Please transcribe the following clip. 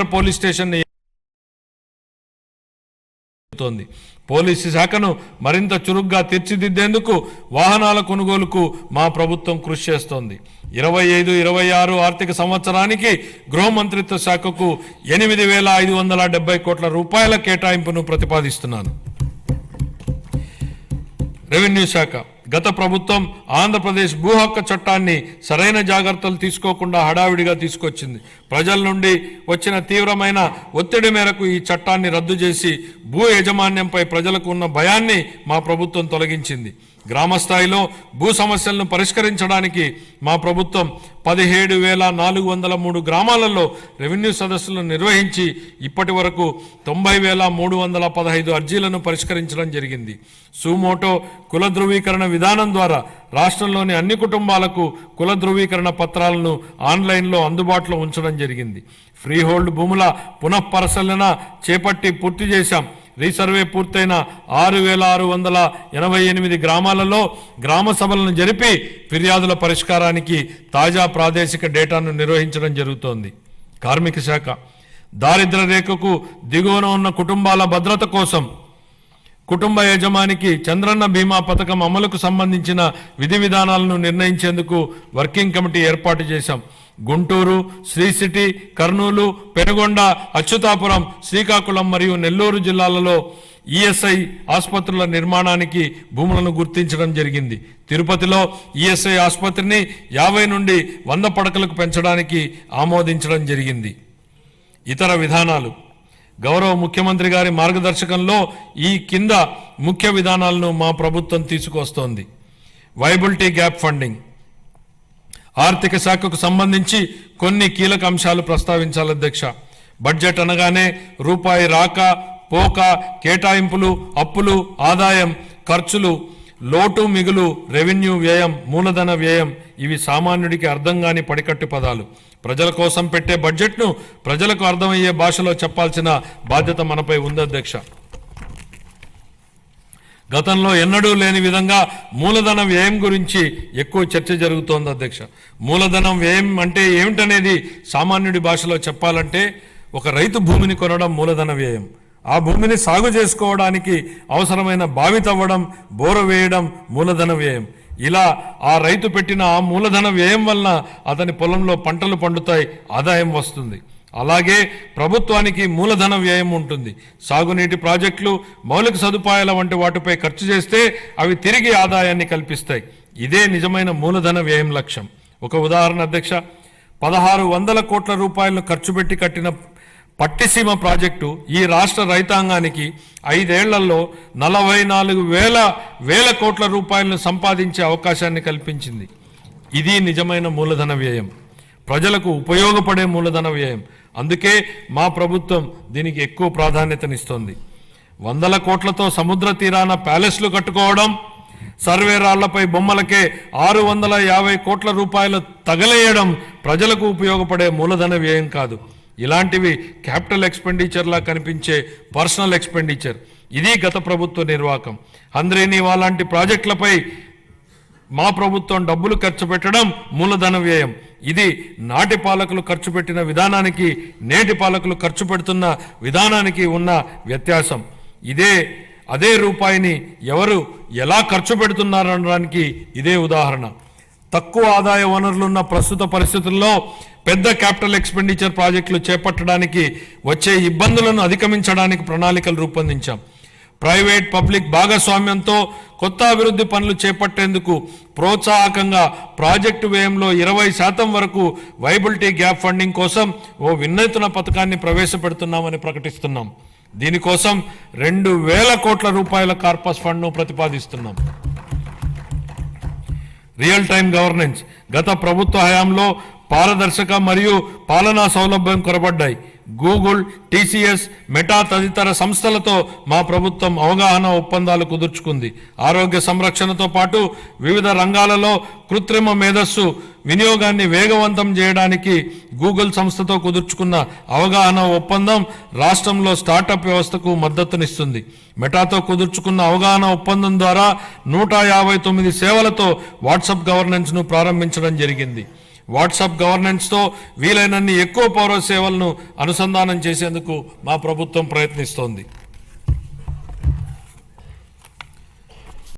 Cyber police station police శాఖను మరింత చురుగ్గా తీర్చిదిద్దేందుకు వాహనాల కొనుగోలుకు మా ప్రభుత్వం కృషి చేస్తోంది. 25-26 ఆర్థిక సంవత్సరానికి గృహ మంత్రిత్వ శాఖకు 8,570 కోట్ల రూపాయల కేటాయింపును ప్రతిపాదిస్తున్నాను. రెవెన్యూ శాఖ గత ప్రభుత్వం ఆంధ్రప్రదేశ్ భూ హక్కు చట్టాన్ని సరైన జాగ్రత్తలు తీసుకోకుండా హడావిడిగా తీసుకొచ్చింది. ప్రజల నుండి వచ్చిన తీవ్రమైన ఒత్తిడి మేరకు ఈ చట్టాన్ని రద్దు చేసి భూ యాజమాన్యంపై ప్రజలకు ఉన్న భయాన్ని మా ప్రభుత్వం తొలగించింది. గ్రామ స్థాయిలో భూ సమస్యలను పరిష్కరించడానికి మా ప్రభుత్వం 17,403 గ్రామాలలో రెవెన్యూ సదస్సులను నిర్వహించి ఇప్పటి వరకు 90,315 అర్జీలను పరిష్కరించడం జరిగింది. సుమోటో కుల ధృవీకరణ విధానం ద్వారా రాష్ట్రంలోని అన్ని కుటుంబాలకు కుల ధృవీకరణ పత్రాలను ఆన్లైన్లో అందుబాటులో ఉంచడం జరిగింది. ఫ్రీ హోల్డ్ భూముల పునఃపరిశీలన చేపట్టి పూర్తి చేశాం. రీసర్వే పూర్తయిన 6,688 గ్రామాలలో గ్రామ సభలను జరిపి ఫిర్యాదుల పరిష్కారానికి తాజా ప్రాదేశిక డేటాను నిర్వహించడం జరుగుతోంది. కార్మిక శాఖ దారిద్ర్య రేఖకు దిగువన ఉన్న కుటుంబాల భద్రత కోసం కుటుంబ యజమానికి చంద్రన్న బీమా పథకం అమలుకు సంబంధించిన విధి విధానాలను నిర్ణయించేందుకు వర్కింగ్ కమిటీ ఏర్పాటు చేశాం. గుంటూరు, శ్రీ సిటీ, కర్నూలు, పెనుగొండ, అచ్యుతాపురం, శ్రీకాకుళం మరియు నెల్లూరు జిల్లాలలో ఈఎస్ఐ ఆసుపత్రుల నిర్మాణానికి భూములను గుర్తించడం జరిగింది. తిరుపతిలో ఈఎస్ఐ ఆసుపత్రిని 50 నుండి 100 పడకలకు పెంచడానికి ఆమోదించడం జరిగింది. ఇతర విధానాలు గౌరవ ముఖ్యమంత్రి గారి మార్గదర్శకంలో ఈ కింద ముఖ్య విధానాలను మా ప్రభుత్వం తీసుకొస్తోంది. వైబిలిటీ గ్యాప్ ఫండింగ్ ఆర్థిక శాఖకు సంబంధించి కొన్ని కీలక అంశాలు ప్రస్తావించాలి అధ్యక్ష. బడ్జెట్ అనగానే రూపాయి రాక పోక, కేటాయింపులు, అప్పులు, ఆదాయం, ఖర్చులు, లోటు మిగులు, రెవెన్యూ వ్యయం, మూలధన వ్యయం ఇవి సామాన్యుడికి అర్థం కాని పడికట్టు పదాలు. ప్రజల కోసం పెట్టే బడ్జెట్ను ప్రజలకు అర్థమయ్యే భాషలో చెప్పాల్సిన బాధ్యత మనపై ఉంది అధ్యక్ష. గతంలో ఎన్నడూ లేని విధంగా మూలధన వ్యయం గురించి ఎక్కువ చర్చ జరుగుతోంది అధ్యక్ష. మూలధనం వ్యయం అంటే ఏమిటనేది సామాన్యుడి భాషలో చెప్పాలంటే ఒక రైతు భూమిని కొనడం మూలధన వ్యయం, ఆ భూమిని సాగు చేసుకోవడానికి అవసరమైన బావి తవ్వడం, బోర వేయడం మూలధన వ్యయం. ఇలా ఆ రైతు పెట్టిన ఆ మూలధన వ్యయం వలన అతని పొలంలో పంటలు పండుతాయి, ఆదాయం వస్తుంది. అలాగే ప్రభుత్వానికి మూలధన వ్యయం ఉంటుంది. సాగునీటి ప్రాజెక్టులు, మౌలిక సదుపాయాల వంటి వాటిపై ఖర్చు చేస్తే అవి తిరిగి ఆదాయాన్ని కల్పిస్తాయి. ఇదే నిజమైన మూలధన వ్యయం లక్ష్యం. ఒక ఉదాహరణ అధ్యక్ష, 1,600 కోట్ల రూపాయలను ఖర్చు పెట్టి కట్టిన పట్టిసీమ ప్రాజెక్టు ఈ రాష్ట్ర రైతాంగానికి 5 ఏళ్లలో 44,000 కోట్ల రూపాయలను సంపాదించే అవకాశాన్ని కల్పించింది. ఇది నిజమైన మూలధన వ్యయం, ప్రజలకు ఉపయోగపడే మూలధన వ్యయం. అందుకే మా ప్రభుత్వం దీనికి ఎక్కువ ప్రాధాన్యతనిస్తోంది. 100 కోట్లతో సముద్ర తీరాన ప్యాలెస్లు కట్టుకోవడం, సర్వే రాళ్లపై బొమ్మలకే 650 కోట్ల రూపాయలు తగలేయడం ప్రజలకు ఉపయోగపడే మూలధన వ్యయం కాదు. ఇలాంటివి క్యాపిటల్ ఎక్స్పెండిచర్లా కనిపించే పర్సనల్ ఎక్స్పెండిచర్. ఇది గత ప్రభుత్వ నిర్వాహకం. హంద్రీనీవా లాంటి ప్రాజెక్టులపై మా ప్రభుత్వం డబ్బులు ఖర్చు పెట్టడం మూలధన వ్యయం. ఇది నాటి పాలకులు ఖర్చు పెట్టిన విధానానికి నేటి పాలకులు ఖర్చు పెడుతున్న విధానానికి ఉన్న వ్యత్యాసం. అదే రూపాయిని ఎవరు ఎలా ఖర్చు పెడుతున్నారనడానికి ఇదే ఉదాహరణ. తక్కువ ఆదాయ వనరులున్న ప్రస్తుత పరిస్థితుల్లో పెద్ద క్యాపిటల్ ఎక్స్పెండిచర్ ప్రాజెక్టులు చేపట్టడానికి వచ్చే ఇబ్బందులను అధిగమించడానికి ప్రణాళికలు రూపొందించాం. ప్రైవేట్ పబ్లిక్ భాగస్వామ్యంతో కొత్త అభివృద్ధి పనులు చేపట్టేందుకు ప్రోత్సాహకంగా ప్రాజెక్టు వ్యయంలో 20% వరకు వైబిలిటీ గ్యాప్ ఫండింగ్ కోసం ఓ వినూత్న పథకాన్ని ప్రవేశపెడుతున్నామని ప్రకటిస్తున్నాం. దీనికోసం 2,000 కోట్ల రూపాయల కార్పస్ ఫండ్ను ప్రతిపాదిస్తున్నాం. రియల్ టైం గవర్నెన్స్ గత ప్రభుత్వ హయాంలో పారదర్శక మరియు పాలనా సౌలభ్యం కొరబడ్డాయి. గూగుల్, టీసీఎస్, మెటా తదితర సంస్థలతో మా ప్రభుత్వం అవగాహన ఒప్పందాలు కుదుర్చుకుంది. ఆరోగ్య సంరక్షణతో పాటు వివిధ రంగాలలో కృత్రిమ మేధస్సు వినియోగాన్ని వేగవంతం చేయడానికి గూగుల్ సంస్థతో కుదుర్చుకున్న అవగాహన ఒప్పందం రాష్ట్రంలో స్టార్టప్ వ్యవస్థకు మద్దతునిస్తుంది. మెటాతో కుదుర్చుకున్న అవగాహన ఒప్పందం ద్వారా 159 సేవలతో వాట్సాప్ గవర్నెన్స్ను ప్రారంభించడం జరిగింది. వాట్సాప్ గవర్నెన్స్తో వీలైనన్ని ఎక్కువ పౌర సేవలను అనుసంధానం చేసేందుకు మా ప్రభుత్వం ప్రయత్నిస్తోంది.